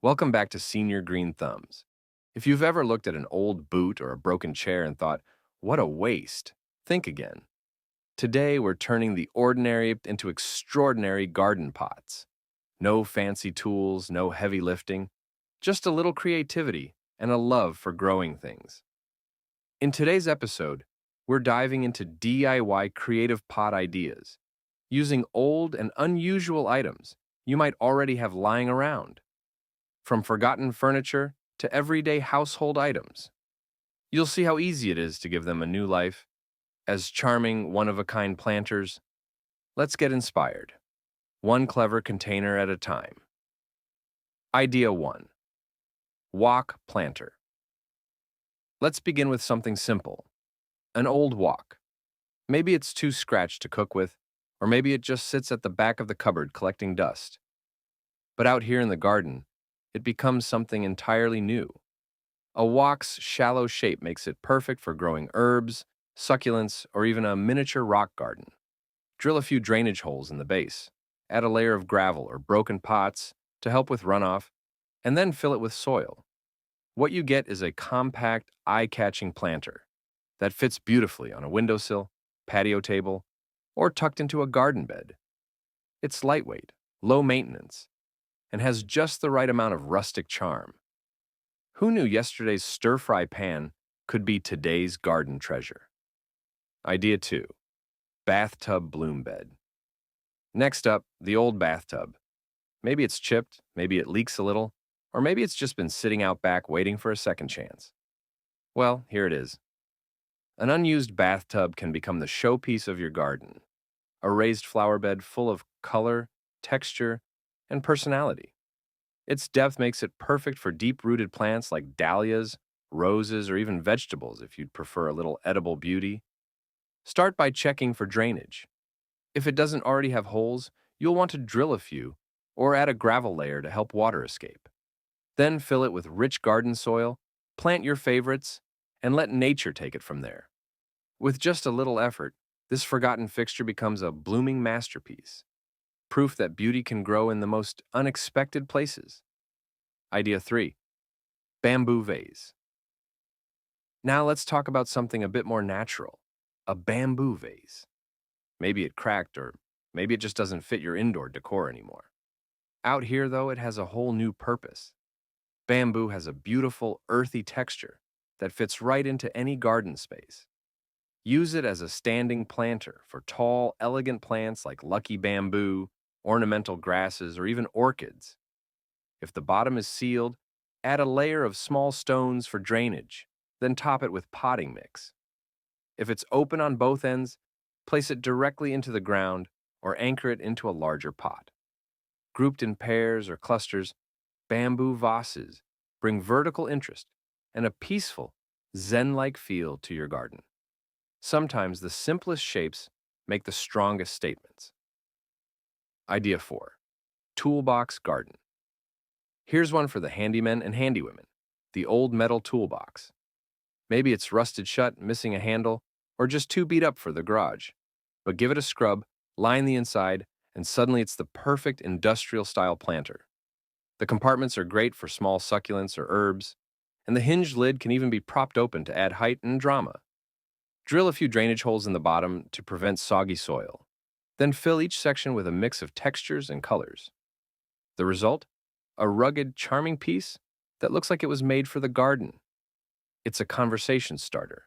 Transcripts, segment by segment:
Welcome back to Senior Green Thumbs. If you've ever looked at an old boot or a broken chair and thought, what a waste, think again. Today we're turning the ordinary into extraordinary garden pots. No fancy tools, no heavy lifting, just a little creativity and a love for growing things. In today's episode, we're diving into DIY creative pot ideas, using old and unusual items you might already have lying around. From forgotten furniture to everyday household items. You'll see how easy it is to give them a new life. As charming, one-of-a-kind planters, let's get inspired. One clever container at a time. Idea 1. Wok planter. Let's begin with something simple. An old wok. Maybe it's too scratched to cook with, or maybe it just sits at the back of the cupboard collecting dust. But out here in the garden, it becomes something entirely new. A wok's shallow shape makes it perfect for growing herbs, succulents, or even a miniature rock garden. Drill a few drainage holes in the base, add a layer of gravel or broken pots to help with runoff, and then fill it with soil. What you get is a compact, eye-catching planter that fits beautifully on a windowsill, patio table, or tucked into a garden bed. It's lightweight, low maintenance, and has just the right amount of rustic charm. Who knew yesterday's stir-fry pan could be today's garden treasure? Idea 2. Bathtub bloom bed. Next up, the old bathtub. Maybe it's chipped, maybe it leaks a little, or maybe it's just been sitting out back waiting for a second chance. Well, here it is. An unused bathtub can become the showpiece of your garden. A raised flower bed full of color, texture, and personality. Its depth makes it perfect for deep-rooted plants like dahlias, roses, or even vegetables if you'd prefer a little edible beauty. Start by checking for drainage. If it doesn't already have holes, you'll want to drill a few or add a gravel layer to help water escape. Then fill it with rich garden soil, plant your favorites, and let nature take it from there. With just a little effort, this forgotten fixture becomes a blooming masterpiece. Proof that beauty can grow in the most unexpected places. Idea 3. Bamboo vase. Now let's talk about something a bit more natural. A bamboo vase. Maybe it cracked, or maybe it just doesn't fit your indoor decor anymore. Out here, though, it has a whole new purpose. Bamboo has a beautiful, earthy texture that fits right into any garden space. Use it as a standing planter for tall, elegant plants like lucky bamboo, ornamental grasses, or even orchids. If the bottom is sealed, add a layer of small stones for drainage, then top it with potting mix. If it's open on both ends, place it directly into the ground or anchor it into a larger pot. Grouped in pairs or clusters, bamboo vases bring vertical interest and a peaceful, zen-like feel to your garden. Sometimes the simplest shapes make the strongest statements. Idea 4. Toolbox garden. Here's one for the handymen and handywomen. The old metal toolbox. Maybe it's rusted shut, missing a handle, or just too beat up for the garage. But give it a scrub, line the inside, and suddenly it's the perfect industrial-style planter. The compartments are great for small succulents or herbs, and the hinged lid can even be propped open to add height and drama. Drill a few drainage holes in the bottom to prevent soggy soil. Then fill each section with a mix of textures and colors. The result? A rugged, charming piece that looks like it was made for the garden. It's a conversation starter,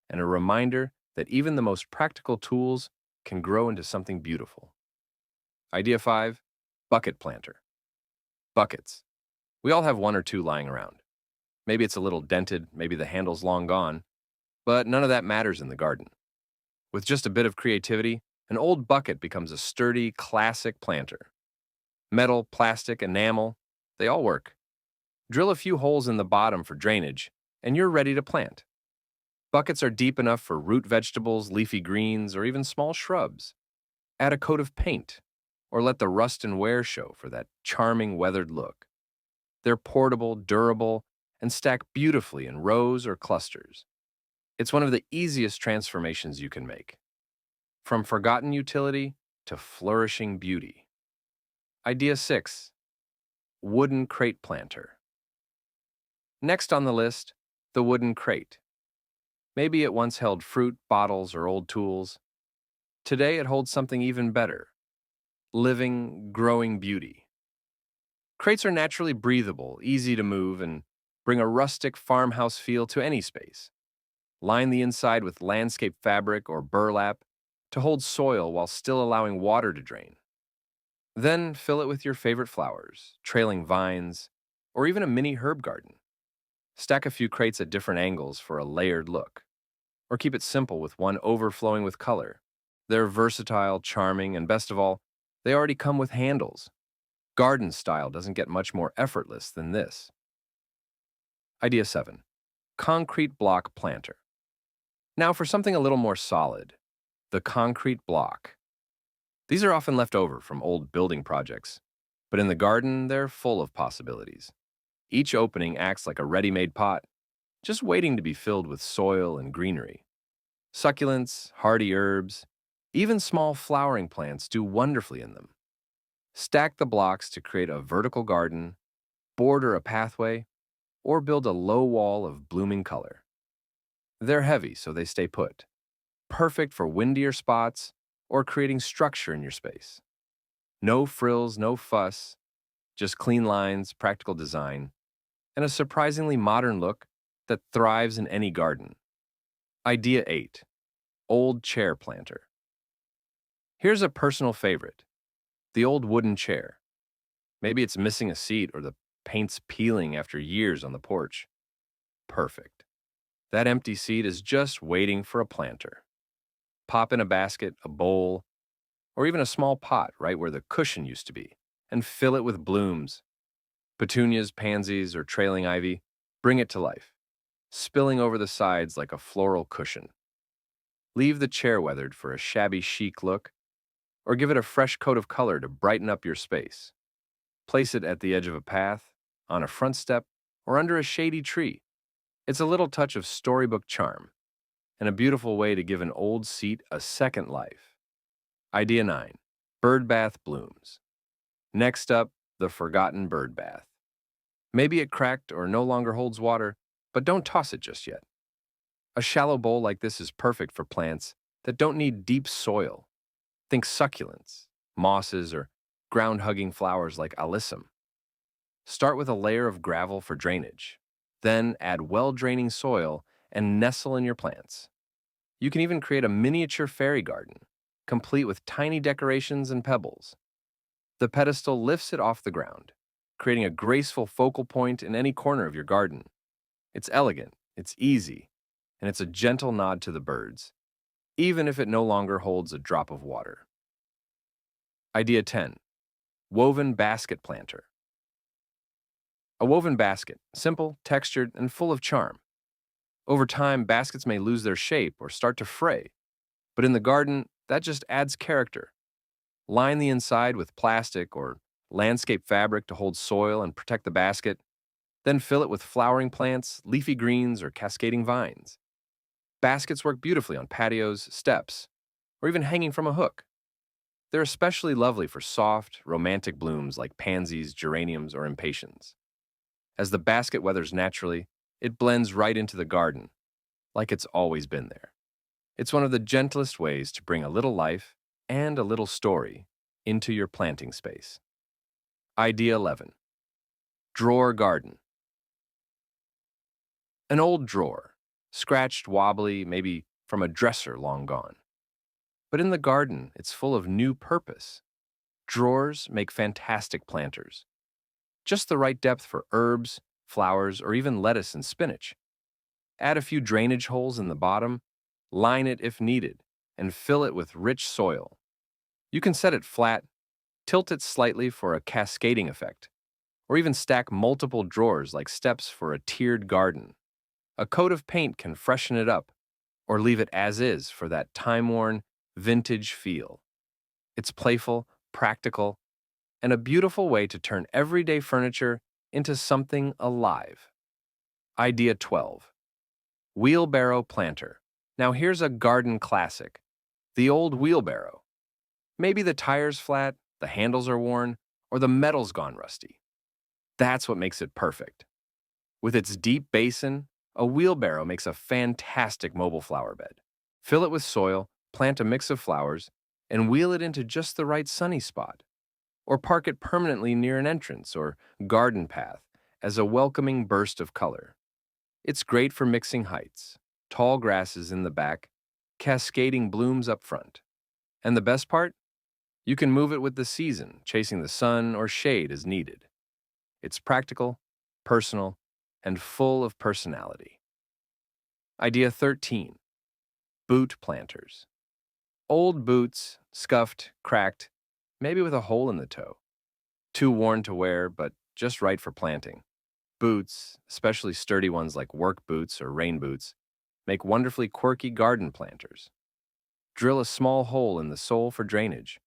and a reminder that even the most practical tools can grow into something beautiful. Idea 5. Bucket planter. Buckets. We all have one or two lying around. Maybe it's a little dented, maybe the handle's long gone, but none of that matters in the garden. With just a bit of creativity, an old bucket becomes a sturdy, classic planter. Metal, plastic, enamel, they all work. Drill a few holes in the bottom for drainage, and you're ready to plant. Buckets are deep enough for root vegetables, leafy greens, or even small shrubs. Add a coat of paint, or let the rust and wear show for that charming weathered look. They're portable, durable, and stack beautifully in rows or clusters. It's one of the easiest transformations you can make. From forgotten utility to flourishing beauty. Idea 6. Wooden crate planter. Next on the list, the wooden crate. Maybe it once held fruit, bottles, or old tools. Today it holds something even better: living, growing beauty. Crates are naturally breathable, easy to move, and bring a rustic farmhouse feel to any space. Line the inside with landscape fabric or burlap to hold soil while still allowing water to drain. Then fill it with your favorite flowers, trailing vines, or even a mini herb garden. Stack a few crates at different angles for a layered look, or keep it simple with one overflowing with color. They're versatile, charming, and best of all, they already come with handles. Garden style doesn't get much more effortless than this. Idea 7. Concrete block planter. Now for something a little more solid, the concrete block. These are often left over from old building projects, but in the garden, they're full of possibilities. Each opening acts like a ready-made pot, just waiting to be filled with soil and greenery. Succulents, hardy herbs, even small flowering plants do wonderfully in them. Stack the blocks to create a vertical garden, border a pathway, or build a low wall of blooming color. They're heavy, so they stay put. Perfect for windier spots or creating structure in your space. No frills, no fuss, just clean lines, practical design, and a surprisingly modern look that thrives in any garden. Idea 8. Old chair planter. Here's a personal favorite: the old wooden chair. Maybe it's missing a seat or the paint's peeling after years on the porch. Perfect. That empty seat is just waiting for a planter. Pop in a basket, a bowl, or even a small pot right where the cushion used to be, and fill it with blooms. Petunias, pansies, or trailing ivy, bring it to life, spilling over the sides like a floral cushion. Leave the chair weathered for a shabby chic look, or give it a fresh coat of color to brighten up your space. Place it at the edge of a path, on a front step, or under a shady tree. It's a little touch of storybook charm, and a beautiful way to give an old seat a second life. Idea 9. Bird bath blooms. Next up, the forgotten bird bath. Maybe it cracked or no longer holds water, but don't toss it just yet. A shallow bowl like this is perfect for plants that don't need deep soil. Think succulents, mosses, or ground-hugging flowers like alyssum. Start with a layer of gravel for drainage. Then add well-draining soil and nestle in your plants. You can even create a miniature fairy garden, complete with tiny decorations and pebbles. The pedestal lifts it off the ground, creating a graceful focal point in any corner of your garden. It's elegant, it's easy, and it's a gentle nod to the birds, even if it no longer holds a drop of water. Idea 10. Woven basket planter. A woven basket, simple, textured, and full of charm. Over time, baskets may lose their shape or start to fray, but in the garden, that just adds character. Line the inside with plastic or landscape fabric to hold soil and protect the basket, then fill it with flowering plants, leafy greens, or cascading vines. Baskets work beautifully on patios, steps, or even hanging from a hook. They're especially lovely for soft, romantic blooms like pansies, geraniums, or impatiens. As the basket weathers naturally, it blends right into the garden, like it's always been there. It's one of the gentlest ways to bring a little life and a little story into your planting space. Idea 11. Drawer garden. An old drawer, scratched, wobbly, maybe from a dresser long gone. But in the garden, it's full of new purpose. Drawers make fantastic planters. Just the right depth for herbs, flowers, or even lettuce and spinach. Add a few drainage holes in the bottom, line it if needed, and fill it with rich soil. You can set it flat, tilt it slightly for a cascading effect, or even stack multiple drawers like steps for a tiered garden. A coat of paint can freshen it up, or leave it as is for that time-worn, vintage feel. It's playful, practical, and a beautiful way to turn everyday furniture into something alive. Idea 12. Wheelbarrow planter. Now here's a garden classic: the old wheelbarrow. Maybe the tire's flat, the handles are worn, or the metal's gone rusty. That's what makes it perfect. With its deep basin, a wheelbarrow makes a fantastic mobile flower bed. Fill it with soil, plant a mix of flowers, and wheel it into just the right sunny spot. Or park it permanently near an entrance or garden path as a welcoming burst of color. It's great for mixing heights, tall grasses in the back, cascading blooms up front. And the best part? You can move it with the season, chasing the sun or shade as needed. It's practical, personal, and full of personality. Idea 13. Boot planters. Old boots, scuffed, cracked, maybe with a hole in the toe. Too worn to wear, but just right for planting. Boots, especially sturdy ones like work boots or rain boots, make wonderfully quirky garden planters. Drill a small hole in the sole for drainage.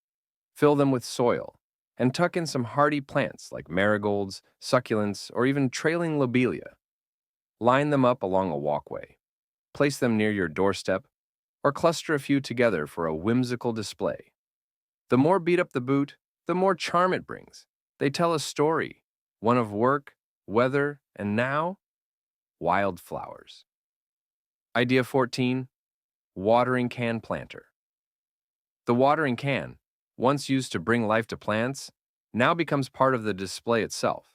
Fill them with soil, and tuck in some hardy plants like marigolds, succulents, or even trailing lobelia. Line them up along a walkway. Place them near your doorstep, or cluster a few together for a whimsical display. The more beat up the boot, the more charm it brings. They tell a story, one of work, weather, and now, wildflowers. Idea 14. Watering can planter. The watering can, once used to bring life to plants, now becomes part of the display itself.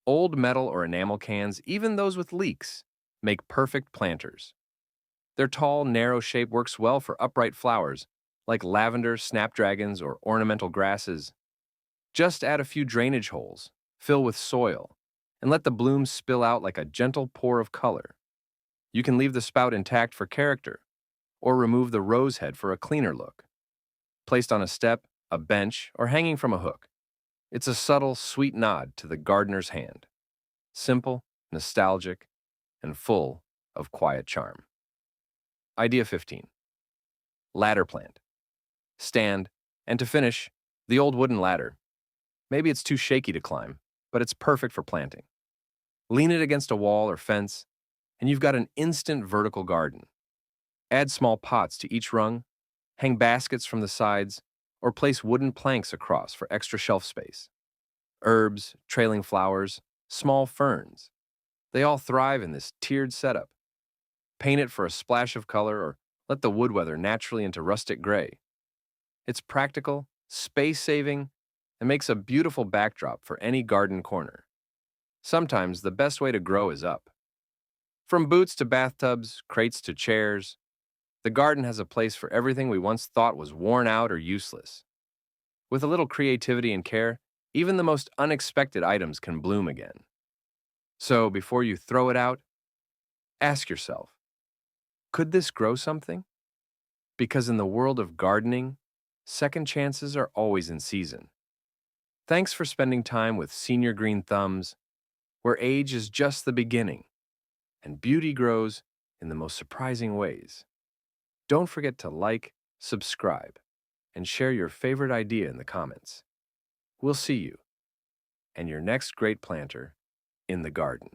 Old metal or enamel cans, even those with leaks, make perfect planters. Their tall, narrow shape works well for upright flowers, like lavender, snapdragons, or ornamental grasses. Just add a few drainage holes, fill with soil, and let the blooms spill out like a gentle pour of color. You can leave the spout intact for character, or remove the rose head for a cleaner look. Placed on a step, a bench, or hanging from a hook, it's a subtle, sweet nod to the gardener's hand. Simple, nostalgic, and full of quiet charm. Idea 15. Ladder plant. Stand, and to finish, the old wooden ladder. Maybe it's too shaky to climb, but it's perfect for planting. Lean it against a wall or fence, and you've got an instant vertical garden. Add small pots to each rung, hang baskets from the sides, or place wooden planks across for extra shelf space. Herbs, trailing flowers, small ferns. They all thrive in this tiered setup. Paint it for a splash of color or let the wood weather naturally into rustic gray. It's practical, space-saving, and makes a beautiful backdrop for any garden corner. Sometimes the best way to grow is up. From boots to bathtubs, crates to chairs, the garden has a place for everything we once thought was worn out or useless. With a little creativity and care, even the most unexpected items can bloom again. So before you throw it out, ask yourself, could this grow something? Because in the world of gardening, second chances are always in season. Thanks for spending time with Senior Green Thumbs, where age is just the beginning, and beauty grows in the most surprising ways. Don't forget to like, subscribe, and share your favorite idea in the comments. We'll see you and your next great planter in the garden.